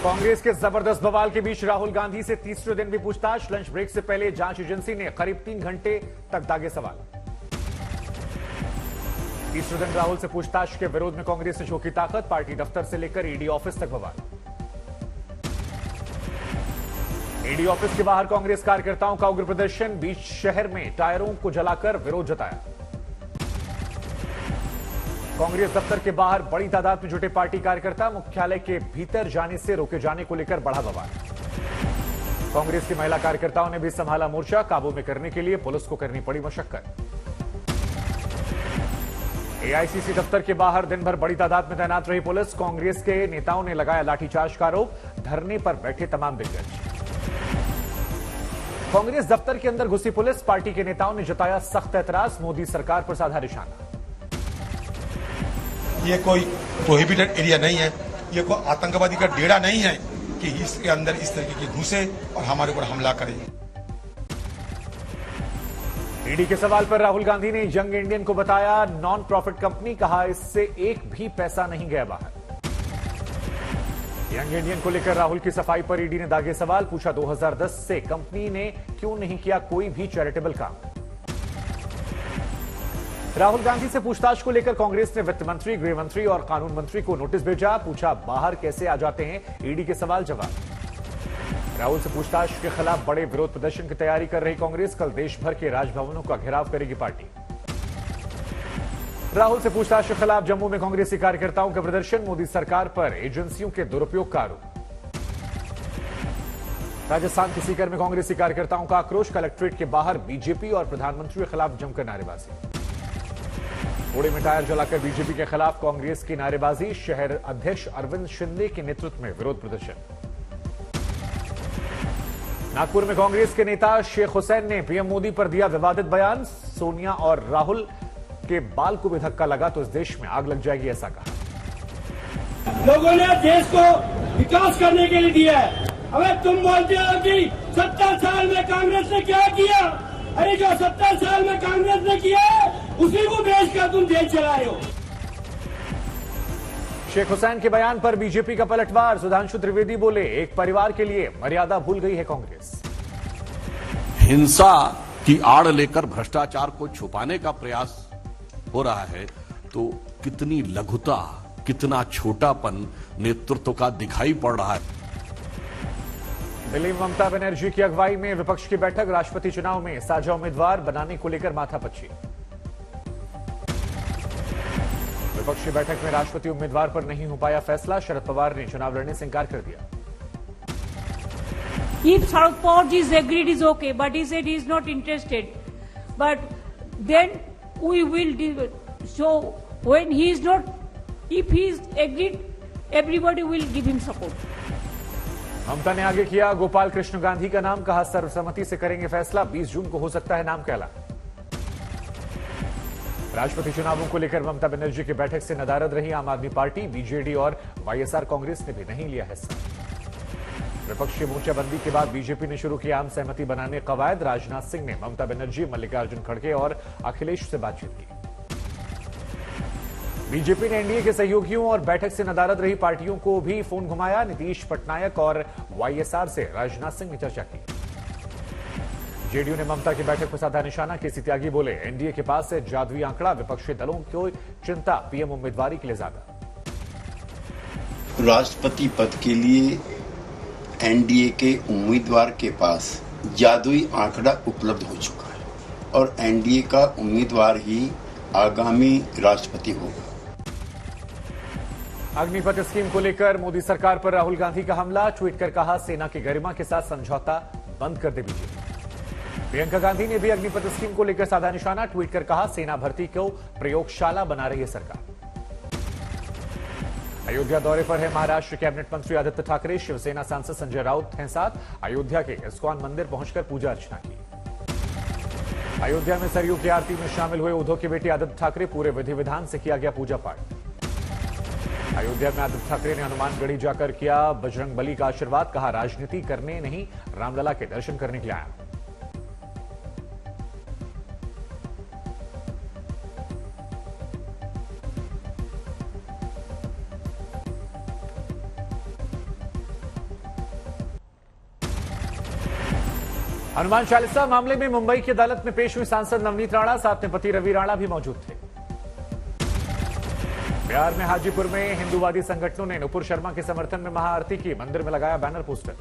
कांग्रेस के जबरदस्त बवाल के बीच राहुल गांधी से तीसरे दिन भी पूछताछ। लंच ब्रेक से पहले जांच एजेंसी ने करीब 3 घंटे तक दागे सवाल। तीसरे दिन राहुल से पूछताछ के विरोध में कांग्रेस ने झोंकी ताकत। पार्टी दफ्तर से लेकर ईडी ऑफिस तक बवाल। ईडी ऑफिस के बाहर कांग्रेस कार्यकर्ताओं का उग्र प्रदर्शन। बीच शहर में टायरों को जलाकर विरोध जताया। कांग्रेस दफ्तर के बाहर बड़ी तादाद में जुटे पार्टी कार्यकर्ता। मुख्यालय के भीतर जाने से रोके जाने को लेकर बढ़ा बवाल। कांग्रेस की महिला कार्यकर्ताओं ने भी संभाला मोर्चा। काबू में करने के लिए पुलिस को करनी पड़ी मशक्कत। एआईसीसी दफ्तर के बाहर दिन भर बड़ी तादाद में तैनात रही पुलिस। कांग्रेस के नेताओं ने लगाया लाठीचार्ज का आरोप। धरने पर बैठे तमाम दिग्गज। कांग्रेस दफ्तर के अंदर घुसी पुलिस। पार्टी के नेताओं ने जताया सख्त ऐतराज। मोदी सरकार पर साधा निशाना। ये कोई प्रोहिबिटेड एरिया नहीं है, ये कोई आतंकवादी का डेरा नहीं है कि इसके अंदर इस तरीके की घुसे और हमारे ऊपर हमला करे। ईडी के सवाल पर राहुल गांधी ने यंग इंडियन को बताया नॉन प्रॉफिट कंपनी। कहा इससे एक भी पैसा नहीं गया बाहर। यंग इंडियन को लेकर राहुल की सफाई पर ईडी ने दागे सवाल। पूछा 2010 से कंपनी ने क्यों नहीं किया कोई भी चैरिटेबल काम। राहुल गांधी से पूछताछ को लेकर कांग्रेस ने वित्त मंत्री, गृह मंत्री और कानून मंत्री को नोटिस भेजा। पूछा बाहर कैसे आ जाते हैं। ईडी के सवाल जवाब। राहुल से पूछताछ के खिलाफ बड़े विरोध प्रदर्शन की तैयारी कर रही कांग्रेस। कल देश भर के राजभवनों का घेराव करेगी पार्टी। राहुल से पूछताछ के खिलाफ जम्मू में कांग्रेसी कार्यकर्ताओं का प्रदर्शन। मोदी सरकार पर एजेंसियों के दुरुपयोग का आरोप। राजस्थान के सीकर में कांग्रेसी कार्यकर्ताओं का आक्रोश। कलेक्ट्रेट के बाहर बीजेपी और प्रधानमंत्री के खिलाफ जमकर नारेबाजी। घोड़े में टायर जलाकर बीजेपी के खिलाफ कांग्रेस की नारेबाजी। शहर अध्यक्ष अरविंद शिंदे के नेतृत्व में विरोध प्रदर्शन। नागपुर में कांग्रेस के नेता शेख हुसैन ने पीएम मोदी पर दिया विवादित बयान। सोनिया और राहुल के बाल को भी धक्का लगा तो इस देश में आग लग जाएगी, ऐसा कहा। लोगों ने देश को विकास करने के लिए दिया है। अगर तुम बोलते हो कि 70 साल में कांग्रेस ने क्या किया, अरे जो 70 साल में कांग्रेस ने किया उसी को बेचकर तुम देश चलाए हो। शेख हुसैन के बयान पर बीजेपी का पलटवार। सुधांशु त्रिवेदी बोले एक परिवार के लिए मर्यादा भूल गई है कांग्रेस। हिंसा की आड़ लेकर भ्रष्टाचार को छुपाने का प्रयास हो रहा है तो कितनी लघुता, कितना छोटापन नेतृत्व का दिखाई पड़ रहा है। दिल्ली में ममता बनर्जी की अगुवाई में विपक्ष की बैठक। राष्ट्रपति चुनाव में साझा उम्मीदवार बनाने को लेकर माथापच्ची। विपक्ष की बैठक में राष्ट्रपति उम्मीदवार पर नहीं हो पाया फैसला। शरद पवार ने चुनाव लड़ने से इंकार कर दिया। If Sharad Pawar is agreed is okay, but he said he is not interested. But then we will do it. So when he is not, if he is agreed, everybody will give him support. ममता ने आगे किया गोपाल कृष्ण गांधी का नाम। कहा सर्वसम्मति से करेंगे फैसला। 20 जून को हो सकता है नाम कहला। राष्ट्रपति चुनावों को लेकर ममता बनर्जी की बैठक से नदारद रही आम आदमी पार्टी। बीजेडी और वाईएसआर कांग्रेस ने भी नहीं लिया हिस्सा। विपक्ष की मोर्चाबंदी के बाद बीजेपी ने शुरू किया आम सहमति बनाने कवायद। राजनाथ सिंह ने ममता बनर्जी, मल्लिकार्जुन खड़गे और अखिलेश से बातचीत की। बीजेपी ने एनडीए के सहयोगियों और बैठक से नदारद रही पार्टियों को भी फोन घुमाया। नीतीश, पटनायक और वाईएसआर से राजनाथ सिंह ने चर्चा की। जेडीयू ने ममता की बैठक पर साधा निशाना। केसी त्यागी बोले एनडीए के पास है जादुई आंकड़ा। विपक्षी दलों को चिंता पीएम उम्मीदवारी के लिए ज्यादा। राष्ट्रपति पद के लिए एनडीए के उम्मीदवार के पास जादुई आंकड़ा उपलब्ध हो चुका है और एनडीए का उम्मीदवार ही आगामी राष्ट्रपति होगा। अग्निपथ स्कीम को लेकर मोदी सरकार पर राहुल गांधी का हमला। ट्वीट कर कहा सेना की गरिमा के साथ समझौता बंद कर दे बीजेपी। प्रियंका गांधी ने भी अग्निपथ स्कीम को लेकर साधा निशाना। ट्वीट कर कहा सेना भर्ती को प्रयोगशाला बना रही है सरकार। अयोध्या दौरे पर है महाराष्ट्र कैबिनेट मंत्री आदित्य ठाकरे। शिवसेना सांसद संजय राउत हैं साथ। अयोध्या के इस्कॉन मंदिर पहुंचकर पूजा अर्चना की। अयोध्या में सरयू की आरती में शामिल हुए उद्धव की बेटी आदित्य ठाकरे। पूरे विधि विधान से किया गया पूजा पाठ। अयोध्या में आदित्य ठाकरे ने हनुमानगढ़ी जाकर किया बजरंगबली का आशीर्वाद। कहा राजनीति करने नहीं, रामलला के दर्शन करने के लिए आया। हनुमान चालीसा मामले में मुंबई की अदालत में पेश हुई सांसद नवनीत राणा, साथ में पति रवि राणा भी मौजूद थे। बिहार में हाजीपुर में हिंदूवादी संगठनों ने नुपुर शर्मा के समर्थन में महाआरती की, मंदिर में लगाया बैनर पोस्टर।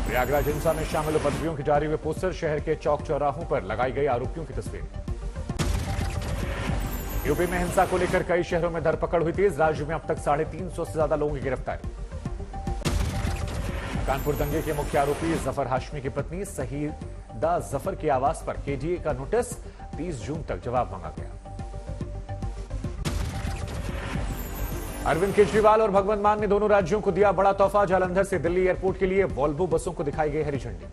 प्रयागराज हिंसा में शामिल उपद्रवियों के जारी हुए पोस्टर, शहर के चौक चौराहों पर लगाई गई आरोपियों की तस्वीर। यूपी में हिंसा को लेकर कई शहरों में धरपकड़ हुई तेज, राज्य में अब तक 350 से ज्यादा लोगों की गिरफ्तारी। कानपुर दंगे के मुख्य आरोपी जफर हाशमी की पत्नी शहीदा जफर के आवास पर केडीए का नोटिस, 30 जून तक जवाब मांगा गया। अरविंद केजरीवाल और भगवंत मान ने दोनों राज्यों को दिया बड़ा तोहफा, जालंधर से दिल्ली एयरपोर्ट के लिए वॉल्वो बसों को दिखाई गई हरी झंडी।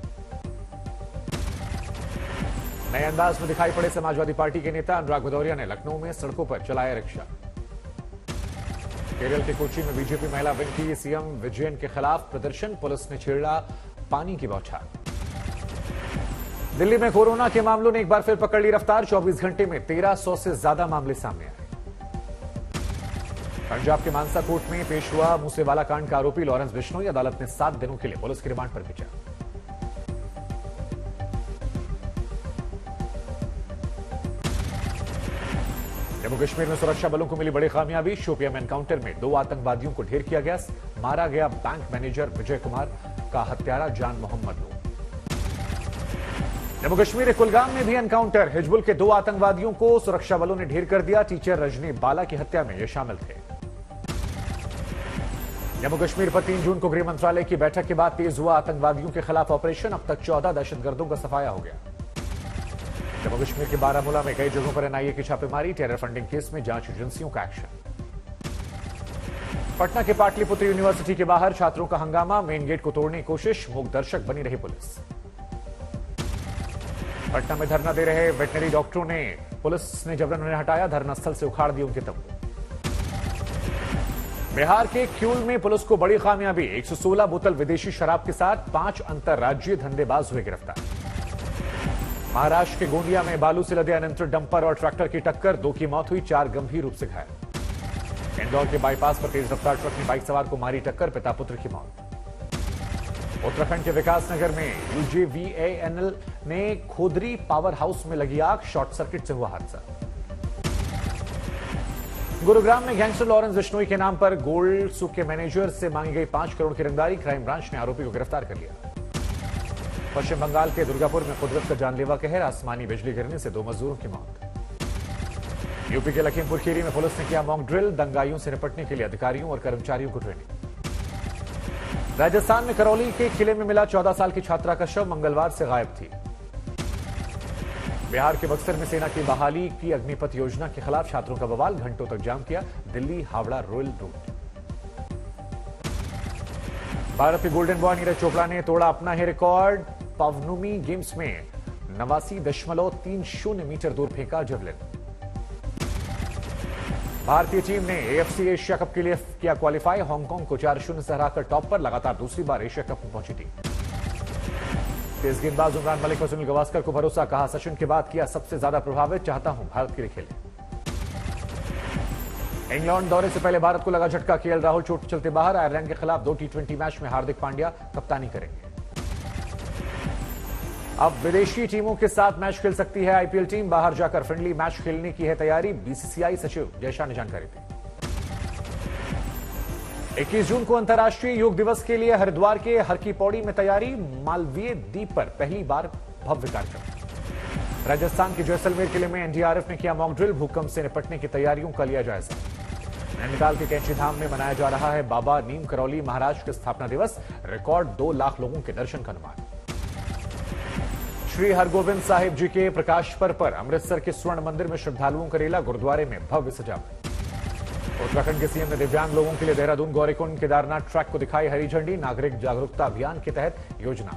नए अंदाज में दिखाई पड़े समाजवादी पार्टी के नेता अनुराग भदौरिया ने लखनऊ में सड़कों पर चलाया रिक्शा। केरल के कोच्चि में बीजेपी महिला विंग की सीएम विजयन के खिलाफ प्रदर्शन, पुलिस ने छेड़ा पानी की बौछार। दिल्ली में कोरोना के मामलों ने एक बार फिर पकड़ ली रफ्तार, 24 घंटे में 1300 से ज्यादा मामले सामने आए। पंजाब के मानसा कोर्ट में पेश हुआ मूसेवाला कांड का आरोपी लॉरेंस बिश्नोई, अदालत ने 7 दिनों के लिए पुलिस की रिमांड पर भेजा। जम्मू कश्मीर में सुरक्षा बलों को मिली बड़ी कामयाबी, शोपियां में एनकाउंटर में 2 आतंकवादियों को ढेर किया गया, मारा गया बैंक मैनेजर विजय कुमार का हत्यारा जान मोहम्मद लो। जम्मू कश्मीर के कुलगाम में भी एनकाउंटर, हिजबुल के 2 आतंकवादियों को सुरक्षा बलों ने ढेर कर दिया, टीचर रजनी बाला की हत्या में ये शामिल थे। जम्मू कश्मीर पर 3 जून को गृह मंत्रालय की बैठक के बाद तेज हुआ आतंकवादियों के खिलाफ ऑपरेशन, अब तक 14 दहशतगर्दों का सफाया हो गया। जम्मू कश्मीर के बारामूला में कई जगहों पर एनआईए की छापेमारी, टेरर फंडिंग केस में जांच एजेंसियों का एक्शन। पटना के पाटलिपुत्र यूनिवर्सिटी के बाहर छात्रों का हंगामा, मेन गेट को तोड़ने की कोशिश, मूक दर्शक बनी रही पुलिस। पटना में धरना दे रहे वेटनरी डॉक्टरों ने पुलिस ने जबरन उन्हें हटाया, धरना स्थल से उखाड़ दिए उनके तंबू। बिहार के क्यूल में पुलिस को बड़ी कामयाबी, 116 बोतल विदेशी शराब के साथ 5 अंतर्राज्यीय धंधेबाज हुए गिरफ्तार। महाराष्ट्र के गोंदिया में बालू से लदे अनियंत्रित डंपर और ट्रैक्टर की टक्कर, 2 की मौत हुई, 4 गंभीर रूप से घायल। इंदौर के बाईपास पर तेज रफ्तार ट्रक ने बाइक सवार को मारी टक्कर, पिता पुत्र की मौत। उत्तराखंड के विकासनगर में यूजेवीएएनएल ने खोदरी पावर हाउस में लगी आग, शॉर्ट सर्किट से हुआ हादसा। गुरुग्राम में गैंगस्टर लॉरेंस बिश्नोई के नाम पर गोल्ड सुक के मैनेजर से मांगी गई 5 करोड़ की रंगदारी, क्राइम ब्रांच ने आरोपी को गिरफ्तार कर लिया। पश्चिम बंगाल के दुर्गापुर में कुदरत का जानलेवा कहर, आसमानी बिजली गिरने से 2 मजदूरों की मौत। यूपी के लखीमपुर खीरी में पुलिस ने किया मॉक ड्रिल, दंगाइयों से निपटने के लिए अधिकारियों और कर्मचारियों को ट्रेनिंग। राजस्थान में करौली के किले में मिला 14 साल की छात्रा का शव, मंगलवार से गायब थी। बिहार के बक्सर में सेना की बहाली की अग्निपथ योजना के खिलाफ छात्रों का बवाल, घंटों तक जाम किया दिल्ली हावड़ा रोयल रूट। भारत के गोल्डन बॉय नीरज चोपड़ा ने तोड़ा अपना ही रिकॉर्ड, पावनुमी गेम्स में 89.30 मीटर दूर फेंका जेवलिन। भारतीय टीम ने एएफसी एशिया कप के लिए किया क्वालिफाई, हांगकांग को 4-0 से हराकर टॉप पर, लगातार दूसरी बार एशिया कप में पहुंची टीम। तेज गेंदबाज उमरान मलिक और सुनील गावस्कर को भरोसा, कहा सचिन के बाद किया सबसे ज्यादा प्रभावित, चाहता हूं भारत के लिए खेले। इंग्लैंड दौरे से पहले भारत को लगा झटका, केएल राहुल चोट चलते बाहर, आयरलैंड के खिलाफ 2 टी20 मैच में हार्दिक पांड्या कप्तानी करेंगे। अब विदेशी टीमों के साथ मैच खेल सकती है आईपीएल टीम, बाहर जाकर फ्रेंडली मैच खेलने की है तैयारी, बीसीसीआई सचिव जयशाह ने जानकारी दी। 21 जून को अंतर्राष्ट्रीय योग दिवस के लिए हरिद्वार के हर की पौड़ी में तैयारी, मालवीय द्वीप पर पहली बार भव्य कार्यक्रम। राजस्थान के जैसलमेर किले में एनडीआरएफ ने किया मॉक ड्रिल, भूकंप से निपटने की तैयारियों का लिया जायजा। नैनीताल के कैंचीधाम में मनाया जा रहा है बाबा नीम करौली महाराज के स्थापना दिवस, रिकॉर्ड 2 लाख लोगों के दर्शन का अनुमान। श्री हरगोबिंद साहिब जी के प्रकाश पर्व पर अमृतसर के स्वर्ण मंदिर में श्रद्धालुओं का रेला, गुरुद्वारे में भव्य सजावट। उत्तराखंड के सीएम ने दिव्यांग लोगों के लिए देहरादून गौरीकुंड केदारनाथ ट्रैक को दिखाई हरी झंडी, नागरिक जागरूकता अभियान के तहत योजना।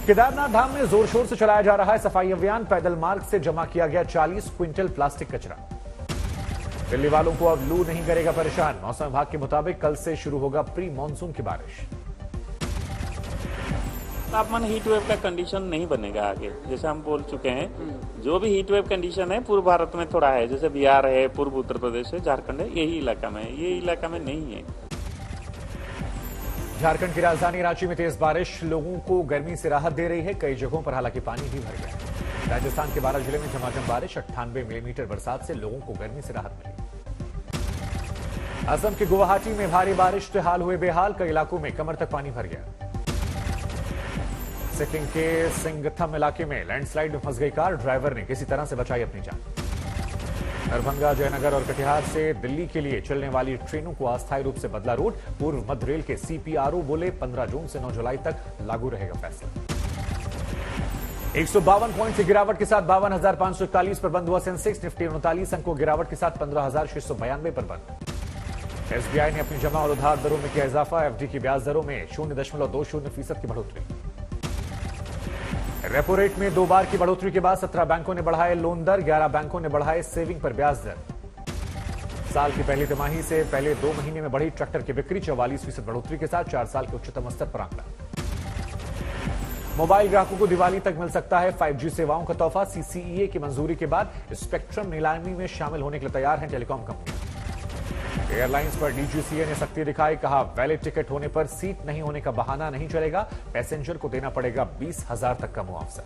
केदारनाथ धाम में जोर शोर से चलाया जा रहा है सफाई अभियान, पैदल मार्ग से जमा किया गया 40 क्विंटल प्लास्टिक कचरा। दिल्ली वालों को अब लू नहीं करेगा परेशान, मौसम विभाग के मुताबिक कल से शुरू होगा प्री मानसून की बारिश। तापमान हीट वेव का कंडीशन नहीं बनेगा आगे, जैसे हम बोल चुके हैं। जो भी हीट वेव कंडीशन है पूर्व भारत में थोड़ा है, जैसे बिहार है, पूर्व उत्तर प्रदेश है, झारखंड है, यही इलाका में है, ये इलाका में नहीं है। झारखंड की राजधानी रांची में तेज बारिश लोगों को गर्मी से राहत दे रही है। कई जगहों पर हालांकि पानी भी भर गया। राजस्थान के 12 जिले में झमाझम बारिश, 98 मिलीमीटर बरसात से लोगों को गर्मी से राहत मिली। असम के गुवाहाटी में भारी बारिश से हाल हुए बेहाल, कई इलाकों में कमर तक पानी भर गया। सिक्किम के सिंगथम इलाके में लैंडस्लाइड में फंस गई कार, ड्राइवर ने किसी तरह से बचाई अपनी जान। दरभंगा, जयनगर और कटिहार से दिल्ली के लिए चलने वाली ट्रेनों को अस्थायी रूप से बदला रूट। पूर्व मध्य रेल के सीपीआरओ बोले 15 जून से 9 जुलाई तक लागू रहेगा फैसला। 152 पॉइंट की गिरावट के साथ 52,541 पर बंद हुआ सेंसेक्स। निफ्टी 39 अंकों गिरावट के साथ 15,692 पर बंद। एसबीआई ने अपनी जमा और उधार दरों में किया इजाफा, एफडी की ब्याज दरों में 0.20% की बढ़ोतरी। रेपो रेट में 2 बार की बढ़ोतरी के बाद 17 बैंकों ने बढ़ाए लोन दर, 11 बैंकों ने बढ़ाए सेविंग पर ब्याज दर। साल की पहली तिमाही से पहले 2 महीने में बढ़ी ट्रैक्टर की बिक्री, 44% बढ़ोतरी के साथ 4 साल के उच्चतम स्तर पर आंकड़ा। मोबाइल ग्राहकों को दिवाली तक मिल सकता है 5G सेवाओं का तोहफा। सीसीईए की मंजूरी के बाद स्पेक्ट्रम नीलामी में शामिल होने के लिए तैयार हैं टेलीकॉम कंपनियां। एयरलाइंस पर डीजीसीए ने सख्ती दिखाई, कहा वैलिड टिकट होने पर सीट नहीं होने का बहाना नहीं चलेगा, पैसेंजर को देना पड़ेगा 20,000 तक का मुआवजा।